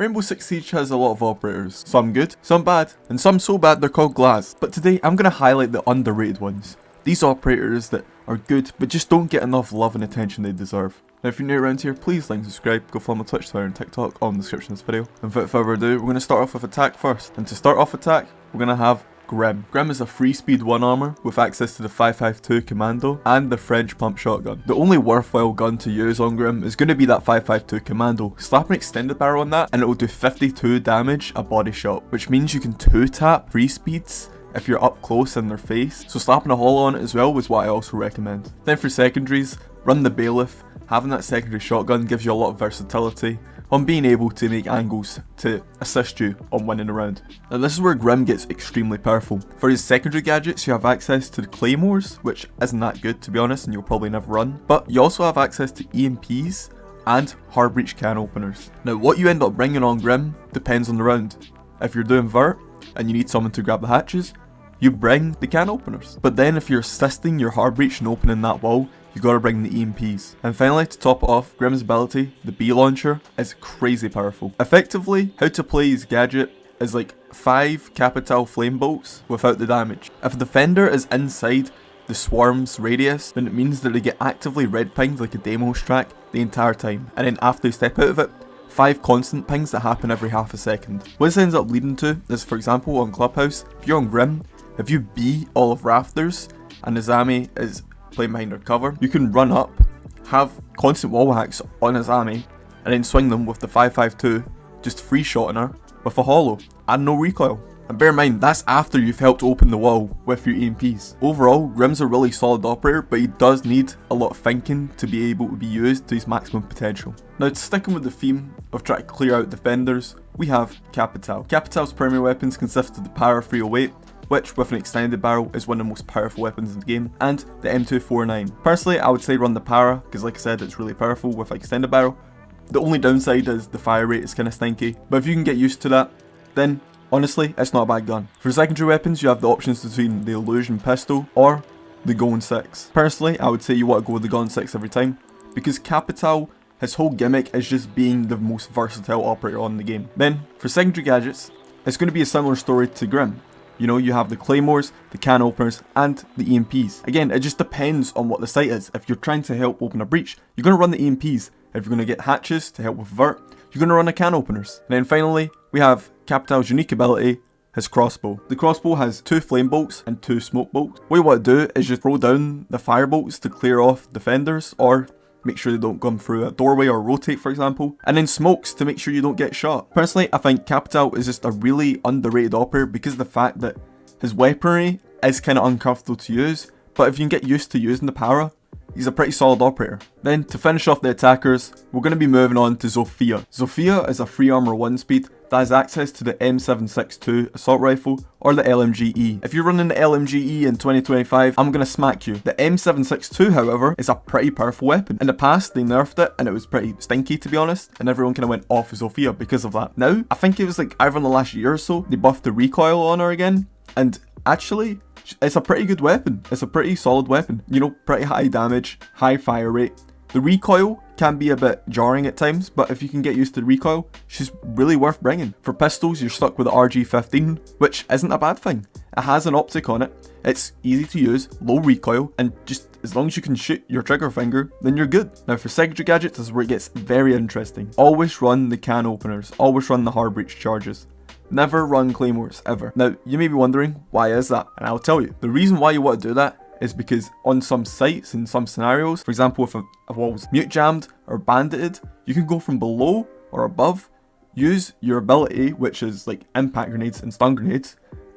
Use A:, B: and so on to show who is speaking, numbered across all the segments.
A: Rainbow Six Siege has a lot of operators, some good, some bad, and some so bad they're called glass. But today I'm going to highlight the underrated ones. These operators that are good but just don't get enough love and attention they deserve. Now if you're new around here, please like and subscribe, go follow my Twitch, Twitter and TikTok all in the description of this video. And without further ado, we're going to start off with attack first. And to start off attack, we're going to have Grim. Grim is a free speed 1 armor with access to the 5.52 commando and the French pump shotgun. The only worthwhile gun to use on Grim is going to be that 5.52 commando. Slap an extended barrel on that and it will do 52 damage a body shot, which means you can 2-tap free speeds if you're up close in their face. So slapping a holo on it as well was what I also recommend. Then for secondaries, run the bailiff. Having that secondary shotgun gives you a lot of versatility on being able to make angles to assist you on winning a round. Now this is where Grim gets extremely powerful. For his secondary gadgets you have access to the claymores, which isn't that good to be honest and you'll probably never run, but you also have access to EMPs and hard breach can openers. Now what you end up bringing on Grim depends on the round. If you're doing vert and you need someone to grab the hatches, you bring the can openers. But then if you're assisting your hard breach and opening that wall, you gotta bring the EMPs. And finally, to top it off, Grim's ability, the B launcher, is crazy powerful. Effectively, how to play his gadget is like 5 Capitão flame bolts without the damage. If a defender is inside the swarm's radius, then it means that they get actively red pinged like a Deimos track the entire time. And then after they step out of it, 5 constant pings that happen every half a second. What this ends up leading to is, for example, on Clubhouse, if you're on Grim, if you B all of rafters and Azami is playing behind her cover, you can run up, have constant wall hacks on Azami, and then swing them with the 5.52, just free shotting her with a holo and no recoil. And bear in mind, that's after you've helped open the wall with your EMPs. Overall, Grim's a really solid operator, but he does need a lot of thinking to be able to be used to his maximum potential. Now, sticking with the theme of trying to clear out defenders, we have Capitão. Capitão's primary weapons consist of the Power 308, which with an extended barrel is one of the most powerful weapons in the game, and the M249. Personally, I would say run the Para, because like I said, it's really powerful with an extended barrel. The only downside is the fire rate is kind of stinky, but if you can get used to that, then honestly, it's not a bad gun. For secondary weapons, you have the options between the Illusion Pistol or the Golden 6. Personally, I would say you want to go with the Golden 6 every time, because Capitão, his whole gimmick is just being the most versatile operator on the game. Then, for secondary gadgets, it's going to be a similar story to Grim. You know, you have the claymores, the can openers, and the EMPs. Again, it just depends on what the site is. If you're trying to help open a breach, you're going to run the EMPs. If you're going to get hatches to help with vert, you're going to run the can openers. And then finally, we have Capitão's unique ability, his crossbow. The crossbow has 2 flame bolts and 2 smoke bolts. What you want to do is just throw down the fire bolts to clear off defenders, or make sure they don't come through a doorway or rotate, for example, and then smokes to make sure you don't get shot. Personally, I think Capitão is just a really underrated operator because of the fact that his weaponry is kind of uncomfortable to use, but if you can get used to using the Para, he's a pretty solid operator. Then to finish off the attackers, we're going to be moving on to Zofia. Zofia is a free armor 1 speed that has access to the M762 assault rifle or the LMGE. If you're running the LMGE in 2025, I'm going to smack you. The M762, however, is a pretty powerful weapon. In the past, they nerfed it and it was pretty stinky to be honest, and everyone kind of went off Zofia because of that. Now, I think it was like either in the last year or so, they buffed the recoil on her again, and actually, it's a pretty good weapon. It's a pretty solid weapon. You know, pretty high damage, high fire rate. The recoil can be a bit jarring at times, but if you can get used to the recoil, she's really worth bringing. For pistols, you're stuck with the RG15, which isn't a bad thing. It has an optic on it, it's easy to use, low recoil, and just as long as you can shoot your trigger finger, then you're good. Now for secondary gadgets, this is where it gets very interesting. Always run the can openers, always run the hard breach charges. Never run claymores, ever. Now, you may be wondering, why is that? And I'll tell you. The reason why you want to do that is because on some sites, in some scenarios, for example, if a wall was mute jammed or bandited, you can go from below or above, use your ability, which is like impact grenades and stun grenades,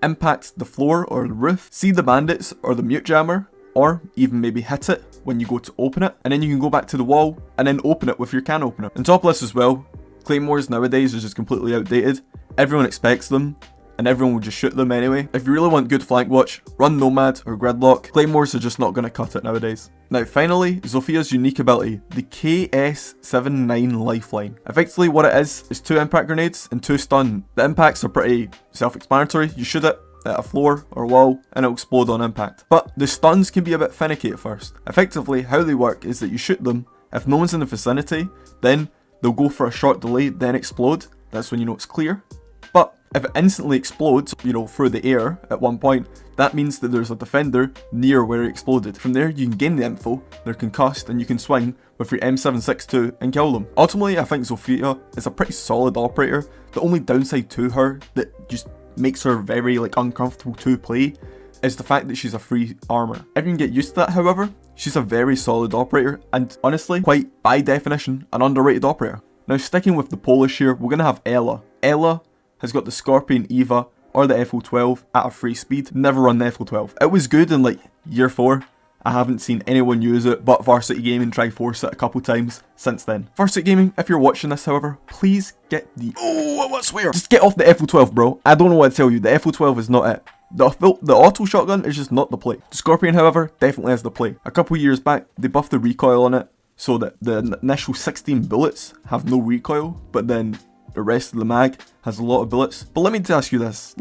A: impact the floor or the roof, see the bandits or the mute jammer, or even maybe hit it when you go to open it, and then you can go back to the wall and then open it with your can opener. On top of this as well, claymores nowadays are just completely outdated. Everyone expects them, and everyone will just shoot them anyway. If you really want good flank watch, run Nomad or Gridlock. Claymores are just not going to cut it nowadays. Now finally, Zofia's unique ability, the KS79 Lifeline. Effectively what it is 2 impact grenades and 2 stun. The impacts are pretty self-explanatory. You shoot it at a floor or wall and it'll explode on impact. But the stuns can be a bit finicky at first. Effectively, how they work is that you shoot them, if no one's in the vicinity, then they'll go for a short delay, then explode, that's when you know it's clear. But if it instantly explodes, you know, through the air at one point, that means that there's a defender near where it exploded. From there, you can gain the info, they're concussed, and you can swing with your M762 and kill them. Ultimately, I think Zofia is a pretty solid operator. The only downside to her that just makes her very like uncomfortable to play is the fact that she's a free armor. If you can get used to that, however, she's a very solid operator, and honestly, quite by definition, an underrated operator. Now, sticking with the Polish here, we're going to have Ela. Ela has got the Scorpion Eva or the FO12 at a free speed. Never run the FO12. It was good in like year 4. I haven't seen anyone use it but Varsity Gaming try force it a couple times since then. Varsity Gaming, if you're watching this, however, please get the... Oh, I swear! Just get off the FO12, bro. I don't know what to tell you. The FO12 is not it. The auto shotgun is just not the play. The Scorpion, however, definitely has the play. A couple years back, they buffed the recoil on it so that the initial 16 bullets have no recoil, but then the rest of the mag has a lot of bullets. But let me ask you this.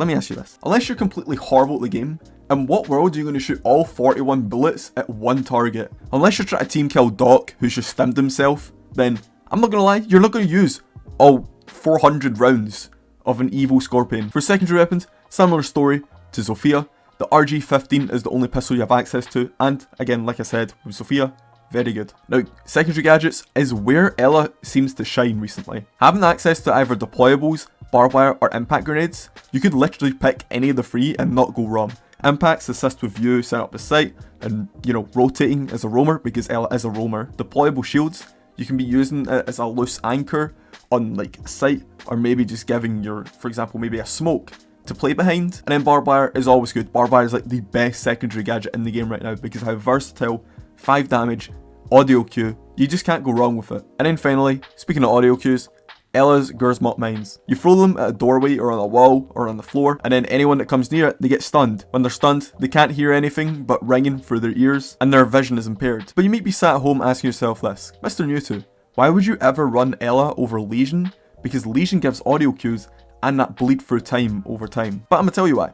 A: Unless you're completely horrible at the game, in what world are you going to shoot all 41 bullets at one target? Unless you're trying to team kill Doc, who's just stimmed himself, then I'm not going to lie, you're not going to use all 400 rounds of an evil Scorpion. For secondary weapons, similar story to Zofia. The RG15 is the only pistol you have access to, and again, like I said, with Zofia, very good. Now, secondary gadgets is where Ela seems to shine recently. Having access to either deployables, barbed wire, or impact grenades, you could literally pick any of the three and not go wrong. Impacts assist with you setting up the site and, you know, rotating as a roamer because Ela is a roamer. Deployable shields, you can be using it as a loose anchor on like a site, or maybe just giving your, for example, maybe a smoke to play behind. And then barbed wire is always good. Barbed wire is like the best secondary gadget in the game right now because how versatile, 5 damage, audio cue, you just can't go wrong with it. And then finally, speaking of audio cues, Ela's Gersmot mines. You throw them at a doorway or on a wall or on the floor, and then anyone that comes near it, they get stunned. When they're stunned, they can't hear anything but ringing through their ears, and their vision is impaired. But you might be sat at home asking yourself this, Mr. Newtwo, why would you ever run Ela over Lesion? Because Lesion gives audio cues and that bleed through time over time. But I'm gonna tell you why.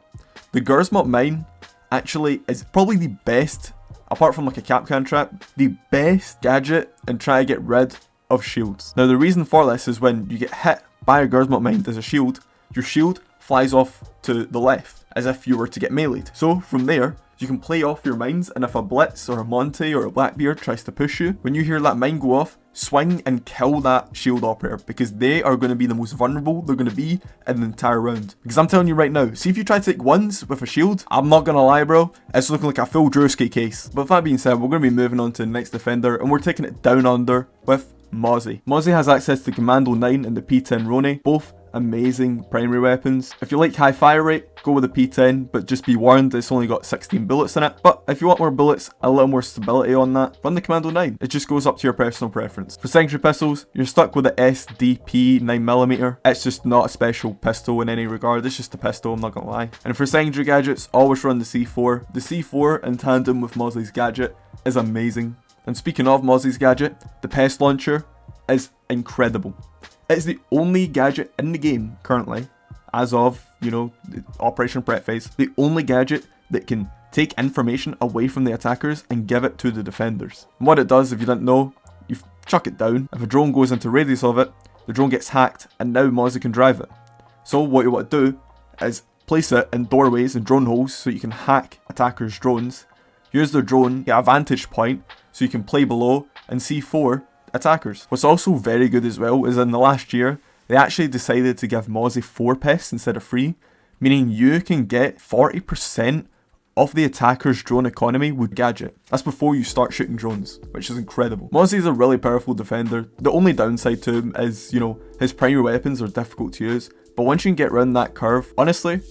A: The Gersmot mine actually is probably the best, apart from like a Capitão trap, the best gadget in trying to get rid of shields. Now the reason for this is when you get hit by a Gersmot mine as a shield, your shield flies off to the left as if you were to get meleeed. So from there, you can play off your mines, and if a Blitz or a Monty or a Blackbeard tries to push you, when you hear that mine go off, swing and kill that shield operator because they are going to be the most vulnerable they're going to be in the entire round. Because I'm telling you right now, see if you try to take ones with a shield, I'm not going to lie bro, it's looking like a full Drewski case. But with that being said, we're going to be moving on to the next defender, and we're taking it down under with Mozzie. Mozzie has access to Commando 9 and the P10 Roni, both amazing primary weapons. If you like high fire rate, go with the P10, but just be warned it's only got 16 bullets in it. But if you want more bullets, a little more stability on that, run the Commando 9. It just goes up to your personal preference. For secondary pistols, you're stuck with the SDP 9mm. It's just not a special pistol in any regard, it's just a pistol, I'm not gonna lie. And for secondary gadgets, always run the C4. The C4 in tandem with Mozzie's gadget is amazing. And speaking of Mozzie's gadget, the Pest Launcher is incredible. It's the only gadget in the game currently, as of, you know, Operation Prep phase, the only gadget that can take information away from the attackers and give it to the defenders. And what it does, if you didn't know, you chuck it down. If a drone goes into radius of it, the drone gets hacked, and now Mozzie can drive it. So what you want to do is place it in doorways and drone holes so you can hack attackers' drones, use their drone, get a vantage point so you can play below and C4 attackers. What's also very good as well is in the last year, they actually decided to give Mozzie 4 pests instead of 3, meaning you can get 40% of the attacker's drone economy with gadget. That's before you start shooting drones, which is incredible. Mozzie is a really powerful defender. The only downside to him is, you know, his primary weapons are difficult to use, but once you can get around that curve, honestly,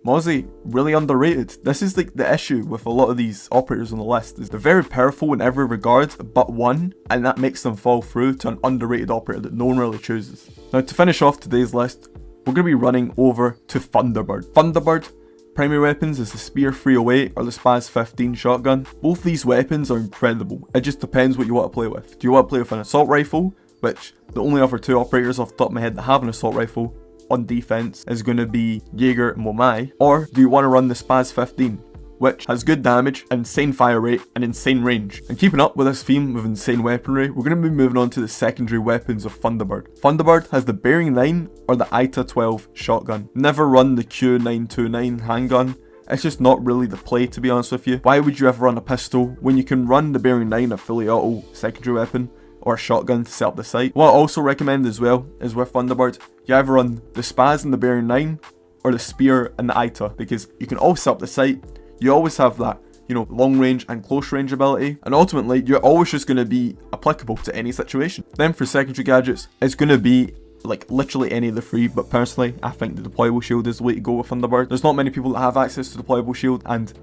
A: Mozzie, really underrated. This is like the issue with a lot of these operators on the list, is they're very powerful in every regard but one, and that makes them fall through to an underrated operator that no one really chooses. Now to finish off today's list, we're going to be running over to ThunderBird. ThunderBird, primary weapons is the Spear 308 or the Spaz 15 shotgun. Both these weapons are incredible, it just depends what you want to play with. Do you want to play with an assault rifle, which the only other 2 operators off the top of my head that have an assault rifle on defense is going to be Jaeger and Womai, or do you want to run the Spaz 15? which has good damage, insane fire rate, and insane range. And keeping up with this theme of insane weaponry, we're going to be moving on to the secondary weapons of ThunderBird. ThunderBird has the Bearing 9 or the ITA 12 shotgun. Never run the Q929 handgun. It's just not really the play, to be honest with you. Why would you ever run a pistol when you can run the Bearing 9, a fully auto secondary weapon, or a shotgun to set up the sight? What I also recommend as well is with ThunderBird, you either run the Spaz and the Bearing 9, or the Spear and the ITA, because you can always set up the sight. You always have that, you know, long range and close range ability, and ultimately you're always just going to be applicable to any situation. Then for secondary gadgets, it's going to be like literally any of the three, but personally I think the deployable shield is the way to go with ThunderBird. There's not many people that have access to deployable shield, and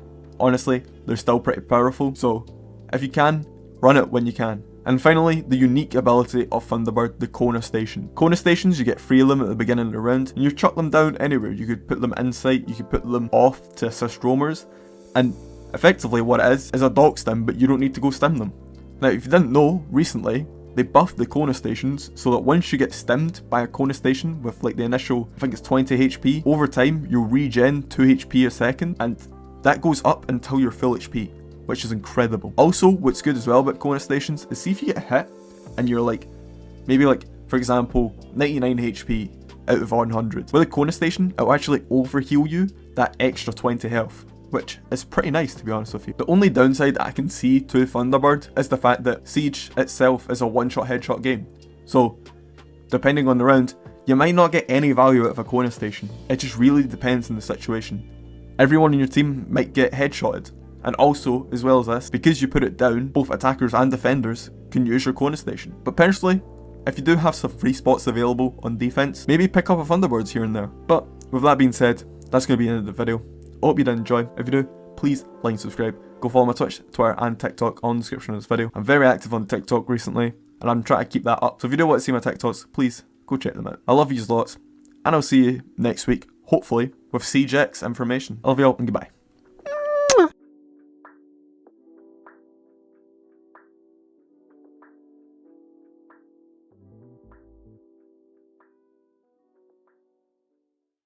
A: honestly they're still pretty powerful, so if you can, run it when you can. And finally, the unique ability of ThunderBird, the Kona Station. Kona Stations, you get 3 of them at the beginning of the round, and you chuck them down anywhere. You could put them in sight, you could put them off to assist roamers, and effectively what it is a dock stim, but you don't need to go stim them. Now if you didn't know, recently they buffed the Kona Stations so that once you get stimmed by a Kona Station with like the initial, I think it's 20 HP, over time you'll regen 2 HP a second, and that goes up until you're full HP, which is incredible. Also, what's good as well about Kona Stations is see if you get hit and you're like, maybe like, for example, 99 HP out of 100. With a Kona Station, it'll actually overheal you that extra 20 health, which is pretty nice, to be honest with you. The only downside I can see to ThunderBird is the fact that Siege itself is a one-shot headshot game. So, depending on the round, you might not get any value out of a Kona Station. It just really depends on the situation. Everyone in your team might get headshotted. And also, as well as this, because you put it down, both attackers and defenders can use your Kona Station. But personally, if you do have some free spots available on defense, maybe pick up a ThunderBirds here and there. But with that being said, that's going to be the end of the video. I hope you did enjoy. If you do, please like and subscribe. Go follow my Twitch, Twitter and TikTok on the description of this video. I'm very active on TikTok recently, and I'm trying to keep that up. So if you do want to see my TikToks, please go check them out. I love you lots, and I'll see you next week, hopefully, with Siege X information. I love you all, and goodbye.